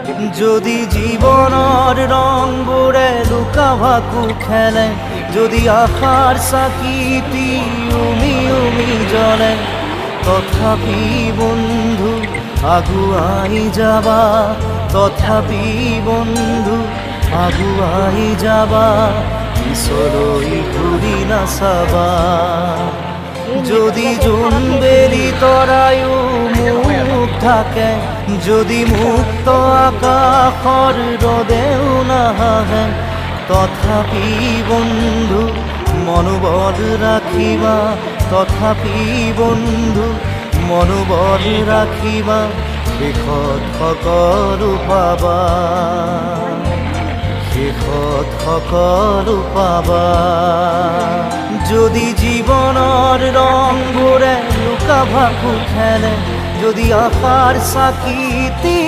যদি জীবনৰ ৰংবোৰে লুকা ভাকু খেলে, যদি আশাৰ চাকিটি উমি উমি জ্বলে, তথাপি বন্ধু আগুৱাই যাবা, তথাপি বন্ধু আগুৱাই যাবা, পিছলৈ ঘূৰি নাচাবা। যদি জোনবেলি তৰায়ো মুখ থাকে, যদি মুক্ত আকাশৰ ৰদেও নাহে, তথাপি বন্ধু মনোবল ৰাখিবা, তথাপি বন্ধু মনোবল ৰাখিবা, শেষত সকলো পাবা, শেষত সকলো পাবা। যদি জীবনৰ ৰংবোৰে লুকা ভাকু খেলে, যদি আশাৰ চাকিটি